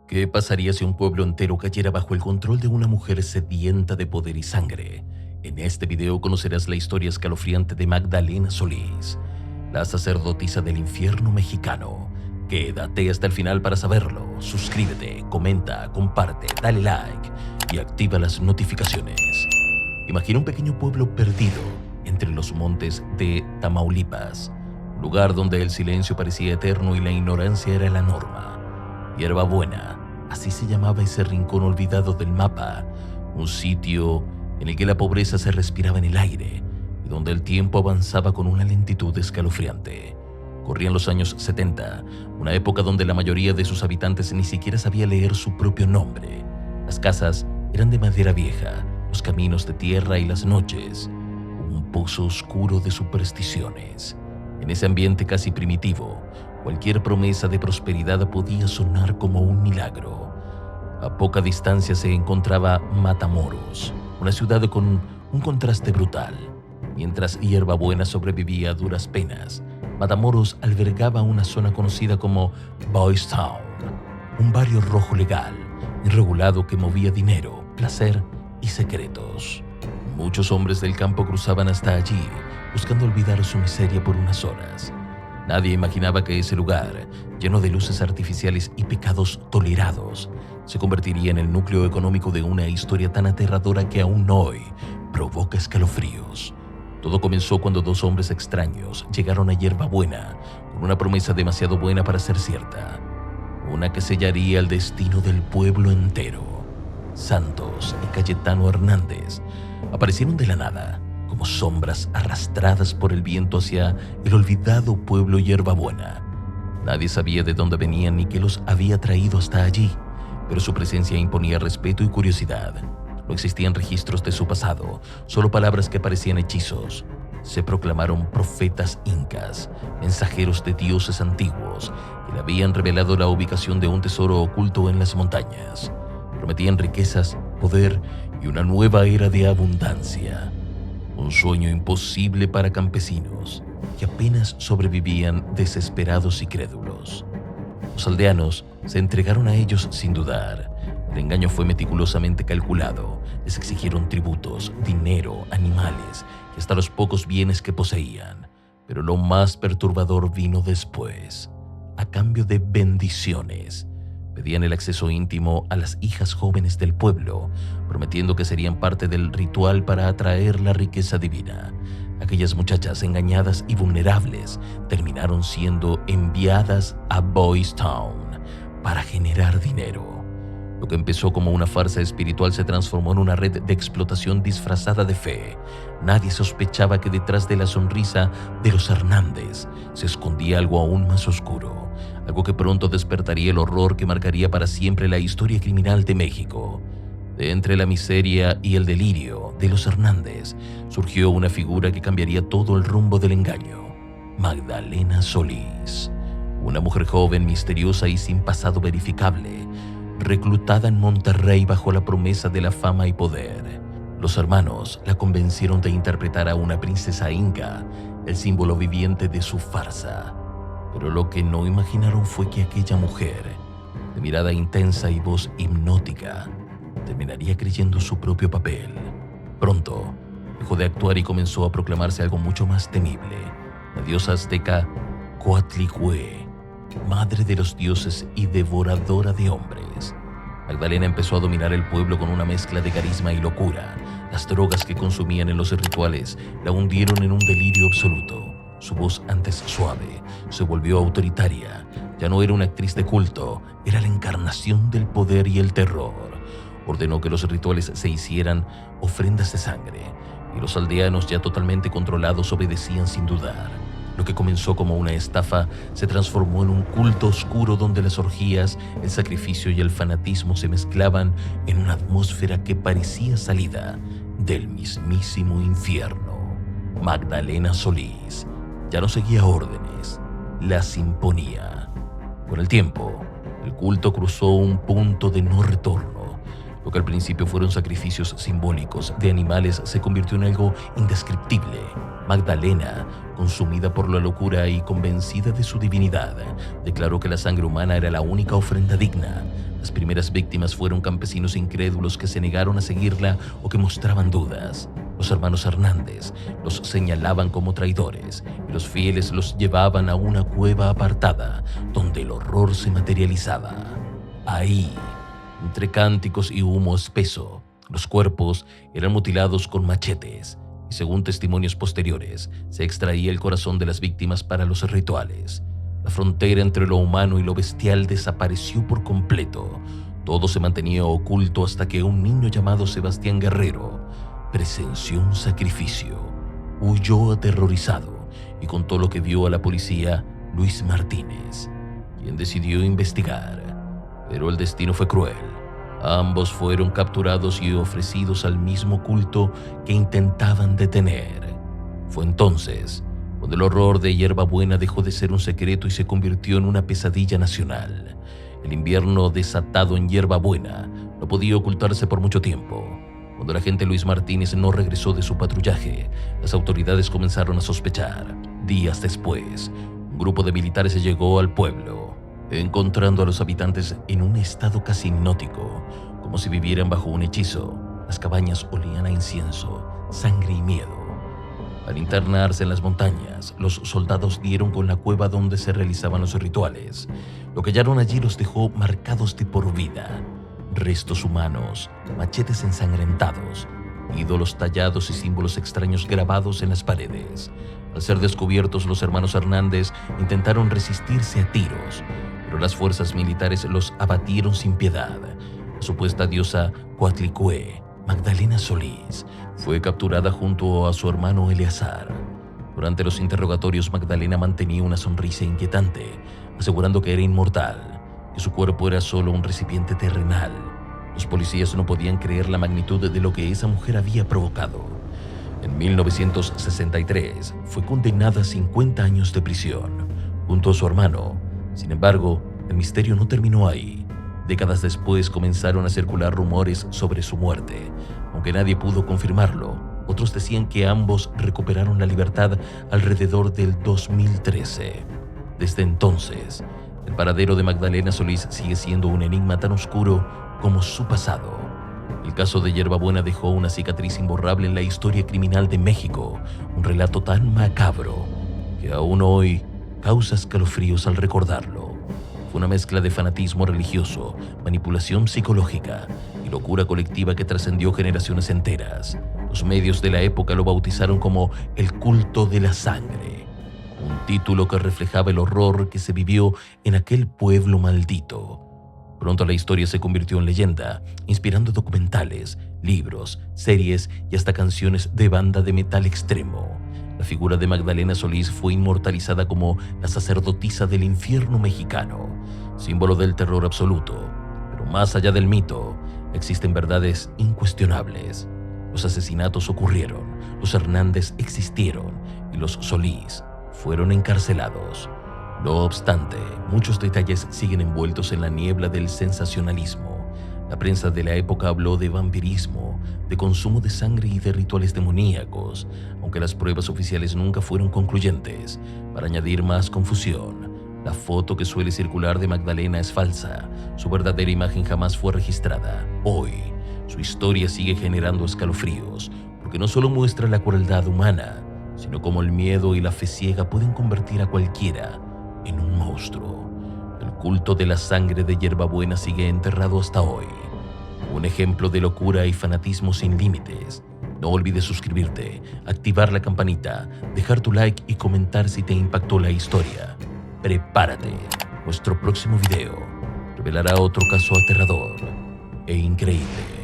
¿Qué pasaría si un pueblo entero cayera bajo el control de una mujer sedienta de poder y sangre? En este video conocerás la historia escalofriante de Magdalena Solís, la sacerdotisa del infierno mexicano. Quédate hasta el final para saberlo. Suscríbete, comenta, comparte, dale like y activa las notificaciones. Imagina un pequeño pueblo perdido entre los montes de Tamaulipas, un lugar donde el silencio parecía eterno y la ignorancia era la norma. Hierbabuena, así se llamaba ese rincón olvidado del mapa, un sitio en el que la pobreza se respiraba en el aire y donde el tiempo avanzaba con una lentitud escalofriante. Corrían los años 70, una época donde la mayoría de sus habitantes ni siquiera sabía leer su propio nombre. Las casas eran de madera vieja, los caminos de tierra y las noches, un pozo oscuro de supersticiones. En ese ambiente casi primitivo, cualquier promesa de prosperidad podía sonar como un milagro. A poca distancia se encontraba Matamoros, una ciudad con un contraste brutal. Mientras Hierbabuena sobrevivía a duras penas, Matamoros albergaba una zona conocida como Boys Town, un barrio rojo legal, irregulado que movía dinero, placer y secretos. Muchos hombres del campo cruzaban hasta allí, buscando olvidar su miseria por unas horas. Nadie imaginaba que ese lugar, lleno de luces artificiales y pecados tolerados, se convertiría en el núcleo económico de una historia tan aterradora que aún hoy provoca escalofríos. Todo comenzó cuando dos hombres extraños llegaron a Hierbabuena con una promesa demasiado buena para ser cierta, una que sellaría el destino del pueblo entero. Santos y Cayetano Hernández aparecieron de la nada, como sombras arrastradas por el viento hacia el olvidado pueblo Hierbabuena. Nadie sabía de dónde venían ni qué los había traído hasta allí, pero su presencia imponía respeto y curiosidad. No existían registros de su pasado, solo palabras que parecían hechizos. Se proclamaron profetas incas, mensajeros de dioses antiguos, que le habían revelado la ubicación de un tesoro oculto en las montañas. Prometían riquezas, poder y una nueva era de abundancia. Un sueño imposible para campesinos que apenas sobrevivían desesperados y crédulos. Los aldeanos se entregaron a ellos sin dudar. El engaño fue meticulosamente calculado. Les exigieron tributos, dinero, animales y hasta los pocos bienes que poseían. Pero lo más perturbador vino después. A cambio de bendiciones, pedían el acceso íntimo a las hijas jóvenes del pueblo, prometiendo que serían parte del ritual para atraer la riqueza divina. Aquellas muchachas engañadas y vulnerables terminaron siendo enviadas a Boys Town para generar dinero. Lo que empezó como una farsa espiritual se transformó en una red de explotación disfrazada de fe. Nadie sospechaba que detrás de la sonrisa de los Hernández se escondía algo aún más oscuro, algo que pronto despertaría el horror que marcaría para siempre la historia criminal de México. De entre la miseria y el delirio de los Hernández surgió una figura que cambiaría todo el rumbo del engaño: Magdalena Solís, una mujer joven, misteriosa y sin pasado verificable, reclutada en Monterrey bajo la promesa de la fama y poder. Los hermanos la convencieron de interpretar a una princesa inca, el símbolo viviente de su farsa. Pero lo que no imaginaron fue que aquella mujer, de mirada intensa y voz hipnótica, terminaría creyendo su propio papel. Pronto, dejó de actuar y comenzó a proclamarse algo mucho más temible: la diosa azteca Coatlicue, madre de los dioses y devoradora de hombres. Magdalena empezó a dominar el pueblo con una mezcla de carisma y locura. Las drogas que consumían en los rituales la hundieron en un delirio absoluto. Su voz, antes suave, se volvió autoritaria. Ya no era una actriz de culto, era la encarnación del poder y el terror. Ordenó que los rituales se hicieran ofrendas de sangre, y los aldeanos, ya totalmente controlados, obedecían sin dudar. Lo que comenzó como una estafa se transformó en un culto oscuro donde las orgías, el sacrificio y el fanatismo se mezclaban en una atmósfera que parecía salida del mismísimo infierno. Magdalena Solís ya no seguía órdenes, las imponía. Con el tiempo, el culto cruzó un punto de no retorno. Lo que al principio fueron sacrificios simbólicos de animales se convirtió en algo indescriptible. Magdalena, consumida por la locura y convencida de su divinidad, declaró que la sangre humana era la única ofrenda digna. Las primeras víctimas fueron campesinos incrédulos que se negaron a seguirla o que mostraban dudas. Los hermanos Hernández los señalaban como traidores y los fieles los llevaban a una cueva apartada donde el horror se materializaba. Ahí, entre cánticos y humo espeso, los cuerpos eran mutilados con machetes y, según testimonios posteriores, se extraía el corazón de las víctimas para los rituales. La frontera entre lo humano y lo bestial desapareció por completo. Todo se mantenía oculto hasta que un niño llamado Sebastián Guerrero presenció un sacrificio. Huyó aterrorizado y contó lo que vio a la policía Luis Martínez, quien decidió investigar. Pero el destino fue cruel. Ambos fueron capturados y ofrecidos al mismo culto que intentaban detener. Fue entonces cuando el horror de Hierbabuena dejó de ser un secreto y se convirtió en una pesadilla nacional. El invierno desatado en Hierbabuena no podía ocultarse por mucho tiempo. Cuando el agente Luis Martínez no regresó de su patrullaje, las autoridades comenzaron a sospechar. Días después, un grupo de militares llegó al pueblo, encontrando a los habitantes en un estado casi hipnótico, como si vivieran bajo un hechizo. Las cabañas olían a incienso, sangre y miedo. Al internarse en las montañas, los soldados dieron con la cueva donde se realizaban los rituales. Lo que hallaron allí los dejó marcados de por vida. Restos humanos, machetes ensangrentados, ídolos tallados y símbolos extraños grabados en las paredes. Al ser descubiertos, los hermanos Hernández intentaron resistirse a tiros, pero las fuerzas militares los abatieron sin piedad. La supuesta diosa Coatlicue, Magdalena Solís, fue capturada junto a su hermano Eleazar. Durante los interrogatorios, Magdalena mantenía una sonrisa inquietante, asegurando que era inmortal, que su cuerpo era solo un recipiente terrenal. Los policías no podían creer la magnitud de lo que esa mujer había provocado. En 1963 fue condenada a 50 años de prisión, junto a su hermano. Sin embargo, el misterio no terminó ahí. Décadas después comenzaron a circular rumores sobre su muerte. Aunque nadie pudo confirmarlo, otros decían que ambos recuperaron la libertad alrededor del 2013. Desde entonces, el paradero de Magdalena Solís sigue siendo un enigma tan oscuro como su pasado. El caso de Hierbabuena dejó una cicatriz imborrable en la historia criminal de México, un relato tan macabro que aún hoy causa escalofríos al recordarlo. Fue una mezcla de fanatismo religioso, manipulación psicológica y locura colectiva que trascendió generaciones enteras. Los medios de la época lo bautizaron como el culto de la sangre, un título que reflejaba el horror que se vivió en aquel pueblo maldito. Pronto la historia se convirtió en leyenda, inspirando documentales, libros, series y hasta canciones de banda de metal extremo. La figura de Magdalena Solís fue inmortalizada como la sacerdotisa del infierno mexicano, símbolo del terror absoluto. Pero más allá del mito, existen verdades incuestionables. Los asesinatos ocurrieron, los Hernández existieron y los Solís fueron encarcelados. No obstante, muchos detalles siguen envueltos en la niebla del sensacionalismo. La prensa de la época habló de vampirismo, de consumo de sangre y de rituales demoníacos, aunque las pruebas oficiales nunca fueron concluyentes. Para añadir más confusión, la foto que suele circular de Magdalena es falsa. Su verdadera imagen jamás fue registrada. Hoy, su historia sigue generando escalofríos, porque no solo muestra la crueldad humana, sino cómo el miedo y la fe ciega pueden convertir a cualquiera en un monstruo. El culto de la sangre de Hierbabuena sigue enterrado hasta hoy. Un ejemplo de locura y fanatismo sin límites. No olvides suscribirte, activar la campanita, dejar tu like y comentar si te impactó la historia. Prepárate, nuestro próximo video revelará otro caso aterrador e increíble.